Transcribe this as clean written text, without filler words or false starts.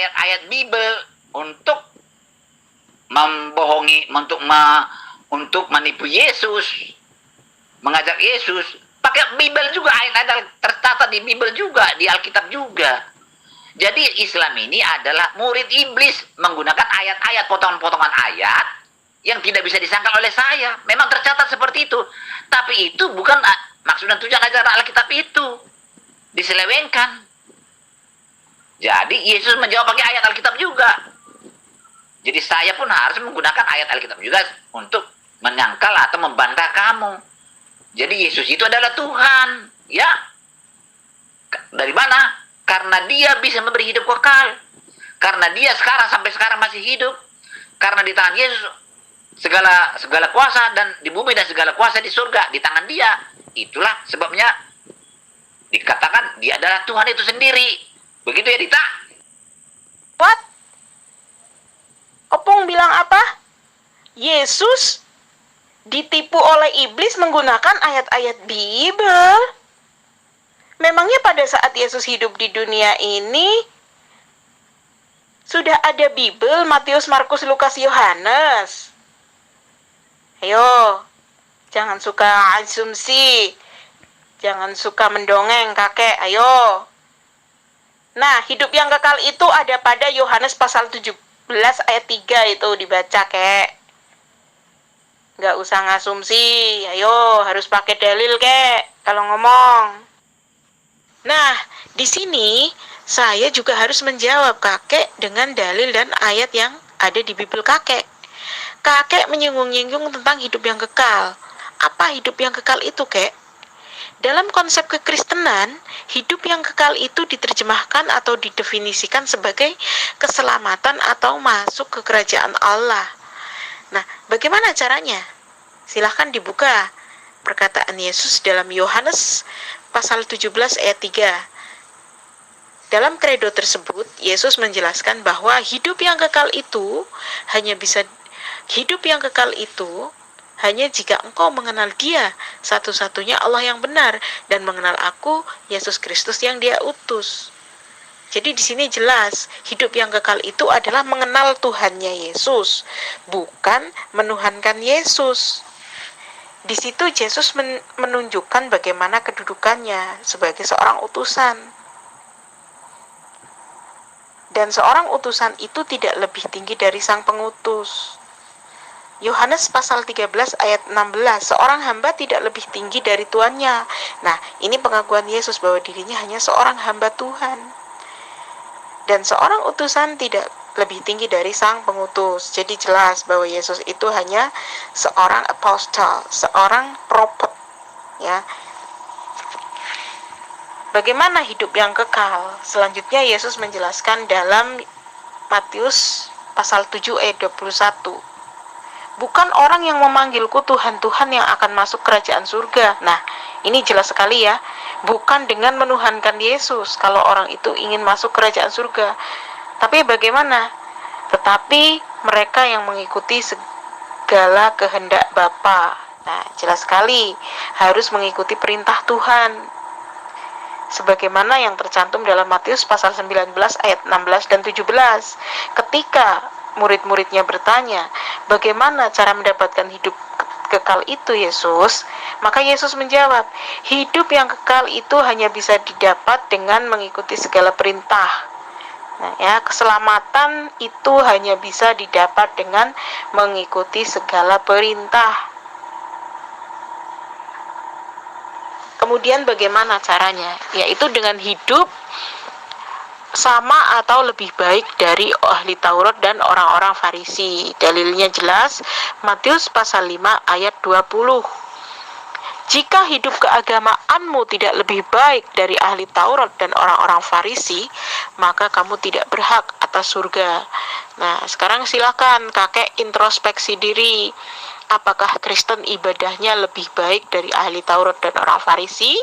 ayat-ayat Bible untuk membohongi, untuk menipu Yesus, mengajak Yesus. Pakai Bible juga, ayat-ayat tercatat di Bible juga, di Alkitab juga. Jadi Islam ini adalah murid iblis menggunakan ayat-ayat, potongan-potongan ayat yang tidak bisa disangkal oleh saya. Memang tercatat seperti itu. Tapi itu bukan maksud dan tujuan ajaran Alkitab itu. Diselewengkan. Jadi Yesus menjawab pakai ayat Alkitab juga. Jadi saya pun harus menggunakan ayat Alkitab juga untuk menyangkal atau membantah kamu. Jadi Yesus itu adalah Tuhan. Ya. Dari mana? Karena dia bisa memberi hidup kekal. Karena dia sampai sekarang masih hidup. Karena di tangan Yesus segala kuasa, dan di bumi dan segala kuasa di surga di tangan dia. Itulah sebabnya dikatakan dia adalah Tuhan itu sendiri. Begitu ya, Dita? What? Opung bilang apa? Yesus ditipu oleh iblis menggunakan ayat-ayat Bible. Memangnya pada saat Yesus hidup di dunia ini sudah ada Bible, Matius, Markus, Lukas, Yohanes? Ayo, jangan suka asumsi, jangan suka mendongeng kakek, ayo. Nah, hidup yang kekal itu ada pada Yohanes pasal 17 ayat 3 itu dibaca, kek. Nggak usah ngasumsi, ayo, harus pakai dalil, kek, kalau ngomong. Nah, di sini saya juga harus menjawab kakek dengan dalil dan ayat yang ada di Bible kakek. Kakek menyinggung-nyinggung tentang hidup yang kekal. Apa hidup yang kekal itu, kek? Dalam konsep kekristenan, hidup yang kekal itu diterjemahkan atau didefinisikan sebagai keselamatan atau masuk ke kerajaan Allah. Nah, bagaimana caranya? Silahkan dibuka perkataan Yesus dalam Yohanes pasal 17 ayat 3. Dalam kredo tersebut, Yesus menjelaskan bahwa hidup yang kekal itu hanya jika engkau mengenal Dia, satu-satunya Allah yang benar, dan mengenal aku, Yesus Kristus yang Dia utus. Jadi di sini jelas, hidup yang kekal itu adalah mengenal Tuhannya Yesus, bukan menuhankan Yesus. Di situ Yesus menunjukkan bagaimana kedudukannya sebagai seorang utusan. Dan seorang utusan itu tidak lebih tinggi dari sang pengutus. Yohanes pasal 13 ayat 16, seorang hamba tidak lebih tinggi dari tuannya. Nah, ini pengakuan Yesus bahwa dirinya hanya seorang hamba Tuhan. Dan seorang utusan tidak lebih tinggi dari sang pengutus. Jadi jelas bahwa Yesus itu hanya seorang apostle, seorang prophet, ya. Bagaimana hidup yang kekal? Selanjutnya Yesus menjelaskan dalam Matius pasal 7 ayat 21. Bukan orang yang memanggilku Tuhan, Tuhan yang akan masuk kerajaan surga. Nah, ini jelas sekali ya. Bukan dengan menuhankan Yesus kalau orang itu ingin masuk kerajaan surga. Tapi bagaimana? Tetapi mereka yang mengikuti segala kehendak Bapa. Nah, jelas sekali harus mengikuti perintah Tuhan. Sebagaimana yang tercantum dalam Matius pasal 19 ayat 16 dan 17. Ketika murid-muridnya bertanya, bagaimana cara mendapatkan hidup kekal itu, Yesus? Maka Yesus menjawab, hidup yang kekal itu hanya bisa didapat dengan mengikuti segala perintah. Nah, ya, keselamatan itu hanya bisa didapat dengan mengikuti segala perintah. Kemudian bagaimana caranya? Yaitu dengan hidup sama atau lebih baik dari ahli Taurat dan orang-orang Farisi. Dalilnya jelas, Matius pasal 5 ayat 20. Jika hidup keagamaanmu tidak lebih baik dari ahli Taurat dan orang-orang Farisi, maka kamu tidak berhak atas surga. Nah, sekarang silakan kakek introspeksi diri. Apakah Kristen ibadahnya lebih baik dari ahli Taurat dan orang Farisi?